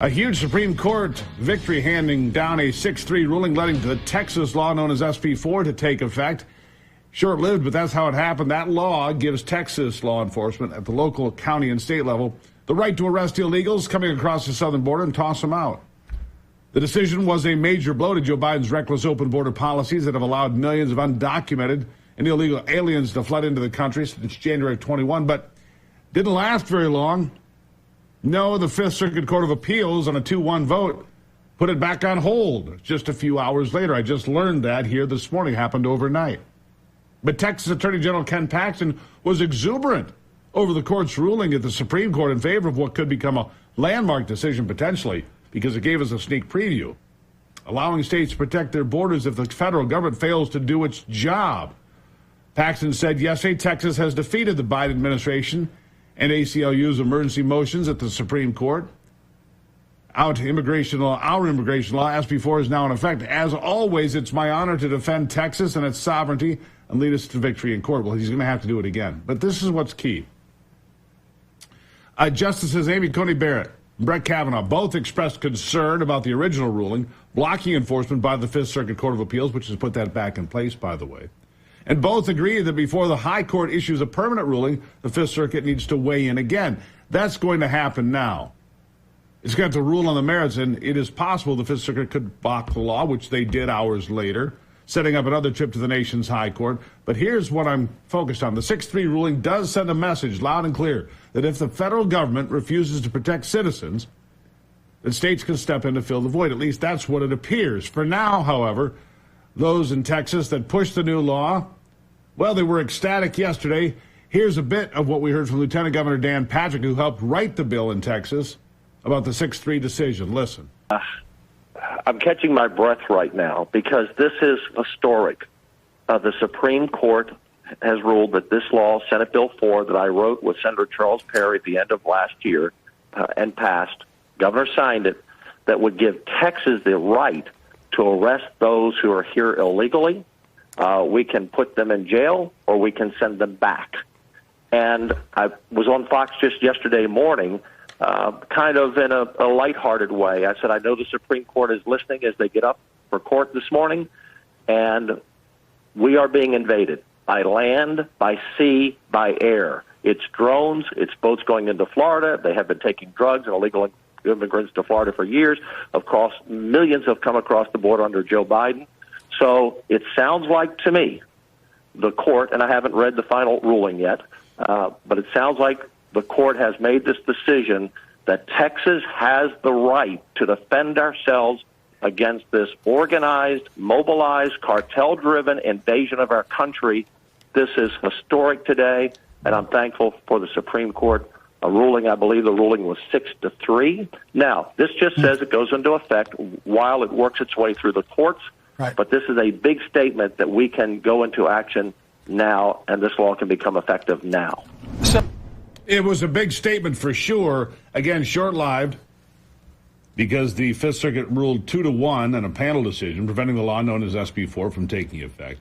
A huge Supreme Court victory handing down a 6-3 ruling letting the Texas law known as SB4 to take effect. Short-lived, but that's how it happened. That law gives Texas law enforcement at the local, county, and state level the right to arrest illegals coming across the southern border and toss them out. The decision was a major blow to Joe Biden's reckless open border policies that have allowed millions of undocumented and illegal aliens to flood into the country since January of 21, but didn't last very long. No, the Fifth Circuit Court of Appeals on a 2-1 vote put it back on hold just a few hours later. I just learned that here this morning, happened overnight. But Texas Attorney General Ken Paxton was exuberant over the court's ruling at the Supreme Court in favor of what could become a landmark decision potentially, because it gave us a sneak preview, allowing states to protect their borders if the federal government fails to do its job. Paxton said yesterday Texas has defeated the Biden administration and ACLU's emergency motions at the Supreme Court. Our immigration law, as before, is now in effect. As always, it's my honor to defend Texas and its sovereignty and lead us to victory in court. Well, he's going to have to do it again. But this is what's key. Justices Amy Coney Barrett and Brett Kavanaugh both expressed concern about the original ruling, blocking enforcement by the Fifth Circuit Court of Appeals, which has put that back in place, by the way. And both agree that before the High Court issues a permanent ruling, the Fifth Circuit needs to weigh in again. That's going to happen now. It's going to have to rule on the merits, and it is possible the Fifth Circuit could block the law, which they did hours later, setting up another trip to the nation's high court. But here's what I'm focused on. The 6-3 ruling does send a message loud and clear that if the federal government refuses to protect citizens, that states can step in to fill the void. At least that's what it appears. For now, however, those in Texas that pushed the new law, well, they were ecstatic yesterday. Here's a bit of what we heard from Lieutenant Governor Dan Patrick, who helped write the bill in Texas, about the 6-3 decision. Listen. I'm catching my breath right now because this is historic. The Supreme Court has ruled that this law, Senate Bill 4, that I wrote with Senator Charles Perry at the end of last year and passed, Governor signed it, that would give Texas the right to arrest those who are here illegally. We can put them in jail or we can send them back. And I was on Fox just yesterday morning, kind of in a lighthearted way. I said, I know the Supreme Court is listening as they get up for court this morning, and we are being invaded by land, by sea, by air. It's drones, it's boats going into Florida. They have been taking drugs and illegal immigrants to Florida for years. Of course, millions have come across the border under Joe Biden. So it sounds like to me, the court, and I haven't read the final ruling yet, but it sounds like the court has made this decision that Texas has the right to defend ourselves against this organized, mobilized, cartel-driven invasion of our country. This is historic today, and I'm thankful for the Supreme Court ruling. I believe the ruling was 6-3. Now, this just says it goes into effect while it works its way through the courts. Right. But this is a big statement that we can go into action now, and this law can become effective now. It was a big statement for sure. Again, short-lived because the Fifth Circuit ruled 2-1 in a panel decision, preventing the law known as SB4 from taking effect.